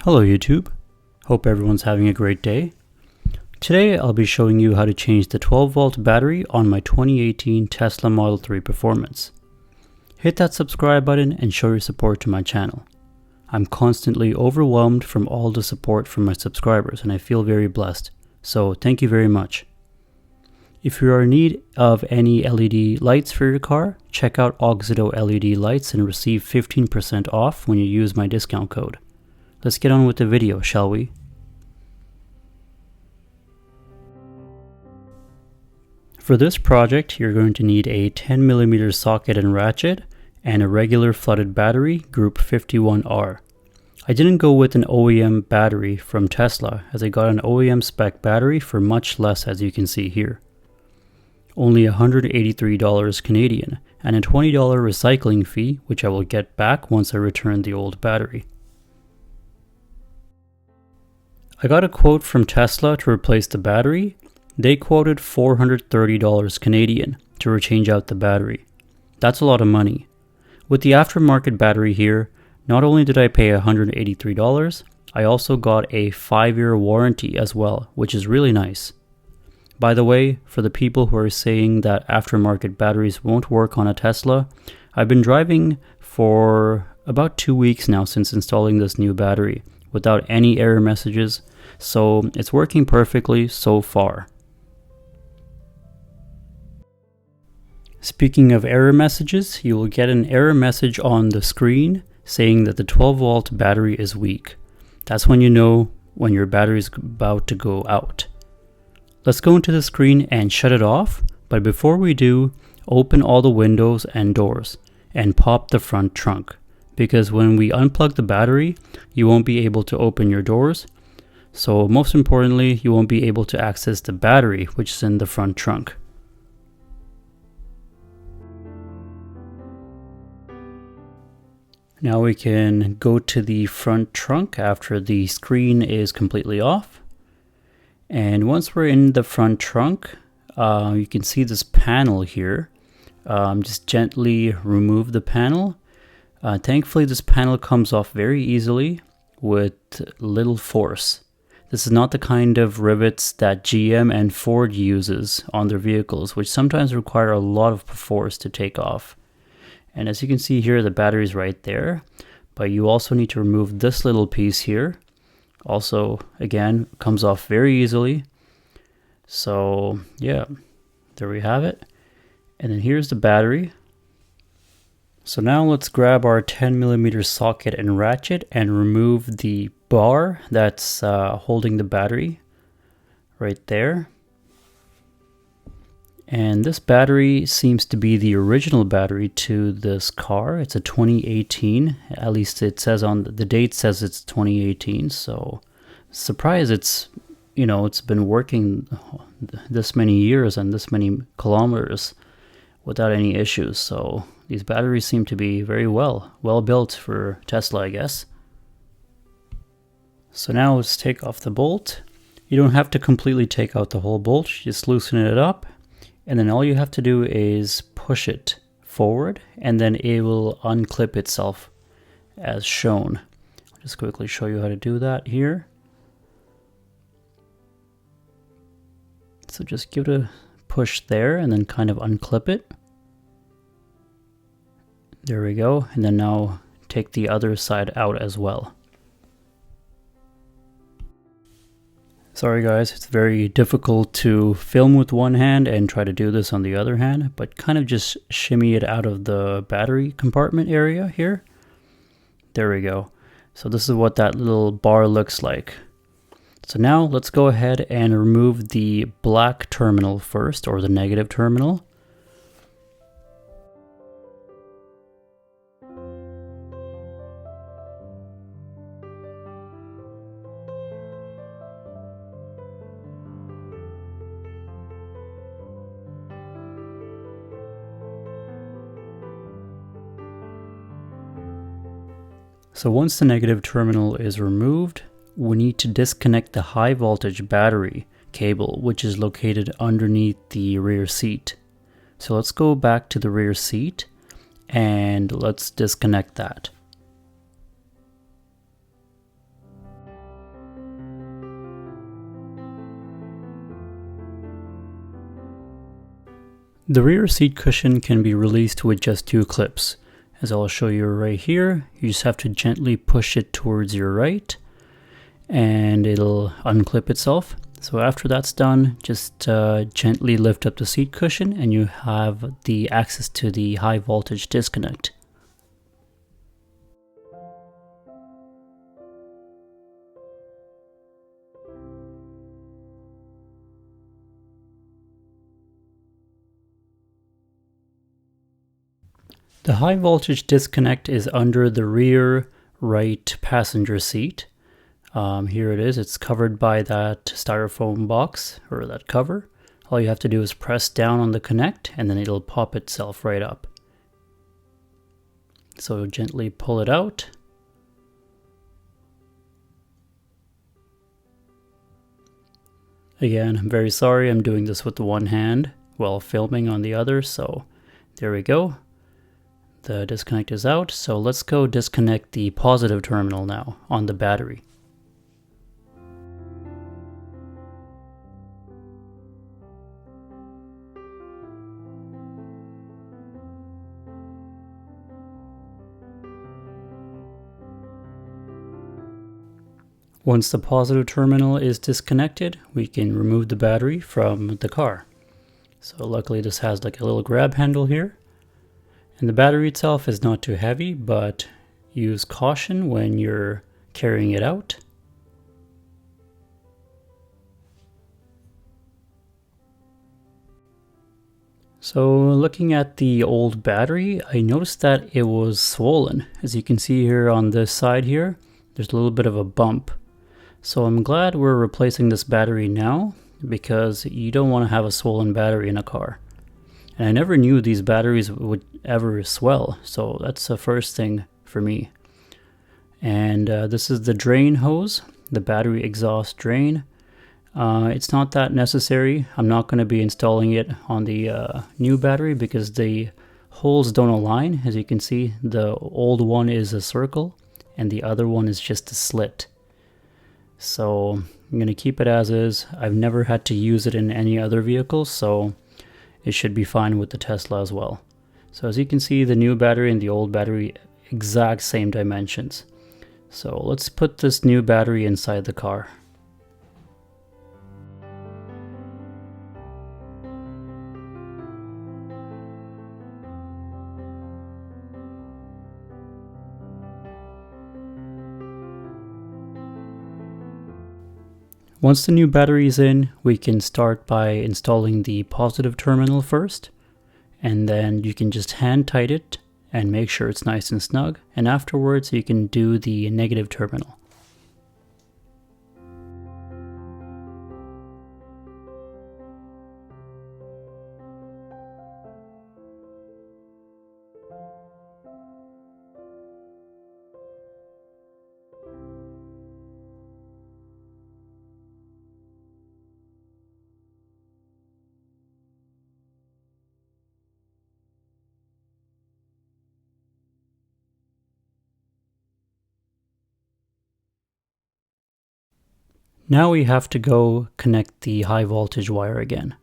Hello YouTube, hope everyone's having a great day. Today I'll be showing you how to change the 12 volt battery on my 2018 Tesla Model 3 Performance. Hit that subscribe button and show your support to my channel. I'm constantly overwhelmed from all the support from my subscribers and I feel very blessed, so thank you very much. If you are in need of any LED lights for your car, check out Auxido LED lights and receive 15% off when you use my discount code. Let's get on with the video, shall we? For this project, you're going to need a 10mm socket and ratchet and a regular flooded battery, group 51R. I didn't go with an OEM battery from Tesla as I got an OEM spec battery for much less, as you can see here. Only $183 Canadian and a $20 recycling fee, which I will get back once I return the old battery. I got a quote from Tesla to replace the battery. They quoted $430 Canadian to change out the battery. That's a lot of money. With the aftermarket battery here, not only did I pay $183, I also got a 5-year warranty as well, which is really nice. By the way, for the people who are saying that aftermarket batteries won't work on a Tesla, I've been driving for about 2 weeks now since installing this new battery without any error messages, so it's working perfectly so far. Speaking of error messages, you will get an error message on the screen saying that the 12 volt battery is weak. That's when you know when your battery is about to go out. Let's go into the screen and shut it off, but before we do, open all the windows and doors and pop the front trunk, because when we unplug the battery, you won't be able to open your doors. So most importantly, you won't be able to access the battery, which is in the front trunk. Now we can go to the front trunk after the screen is completely off. And once we're in the front trunk, you can see this panel here. Just gently remove the panel. Thankfully, this panel comes off very easily with little force. This is not the kind of rivets that GM and Ford uses on their vehicles, which sometimes require a lot of force to take off. And as you can see here, the battery is right there, but you also need to remove this little piece here. Also, again, comes off very easily. So yeah, there we have it. And then here's the battery. So now let's grab our 10mm socket and ratchet and remove the bar that's holding the battery right there. And this battery seems to be the original battery to this car. It's a 2018, at least it says on the date says it's 2018. So surprised it's been working this many years and this many kilometers without any issues. So these batteries seem to be very well built for Tesla, I guess. So now let's take off the bolt. You don't have to completely take out the whole bolt, just loosen it up. And then all you have to do is push it forward and then it will unclip itself as shown. I'll just quickly show you how to do that here. So just give it a push there and then kind of unclip it. There we go. And then now take the other side out as well. Sorry guys, it's very difficult to film with one hand and try to do this on the other hand, but kind of just shimmy it out of the battery compartment area here. There we go. So this is what that little bar looks like. So now let's go ahead and remove the black terminal first, or the negative terminal. So once the negative terminal is removed, we need to disconnect the high voltage battery cable, which is located underneath the rear seat. So let's go back to the rear seat and let's disconnect that. The rear seat cushion can be released with just 2 clips. As I'll show you right here, you just have to gently push it towards your right and it'll unclip itself. So after that's done, just gently lift up the seat cushion and you have the access to the high voltage disconnect. The high voltage disconnect is under the rear right passenger seat. Here it is. It's covered by that styrofoam box or that cover. All you have to do is press down on the connect and then it'll pop itself right up. So gently pull it out. Again, I'm very sorry I'm doing this with the one hand while filming on the other, so there we go. The disconnect is out, so let's go disconnect the positive terminal now on the battery. Once the positive terminal is disconnected, we can remove the battery from the car. So luckily this has like a little grab handle here. And the battery itself is not too heavy, but use caution when you're carrying it out. So looking at the old battery, I noticed that it was swollen. As you can see here on this side here, there's a little bit of a bump. So I'm glad we're replacing this battery now because you don't want to have a swollen battery in a car. And I never knew these batteries would ever swell, so that's the first thing for me. And this is the drain hose, the battery exhaust drain. It's not that necessary. I'm not going to be installing it on the new battery because the holes don't align. As you can see, the old one is a circle and the other one is just a slit. So I'm going to keep it as is. I've never had to use it in any other vehicle, so it should be fine with the Tesla as well. So as you can see, the new battery and the old battery, exact same dimensions. So let's put this new battery inside the car. Once the new battery is in, we can start by installing the positive terminal first, and then you can just hand tight it and make sure it's nice and snug, and afterwards you can do the negative terminal. Now we have to go connect the high voltage wire again.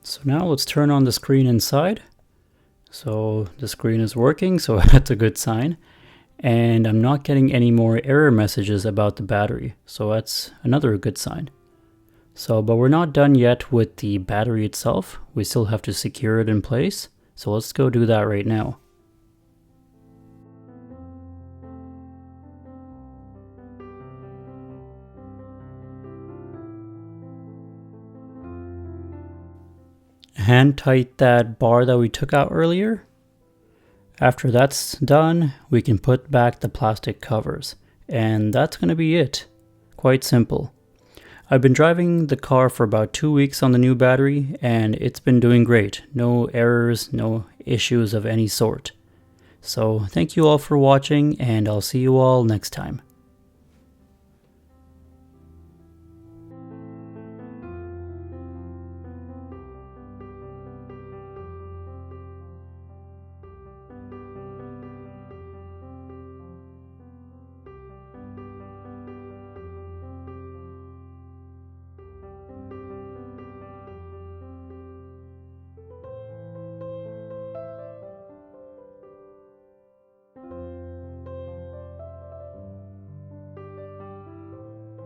So now let's turn on the screen inside. So the screen is working, so that's a good sign. And I'm not getting any more error messages about the battery, so that's another good sign. But we're not done yet with the battery itself. We still have to secure it in place. So let's go do that right now. Hand tight that bar that we took out earlier. After that's done, we can put back the plastic covers. And that's going to be it. Quite simple. I've been driving the car for about 2 weeks on the new battery and it's been doing great. No errors, no issues of any sort. So thank you all for watching and I'll see you all next time.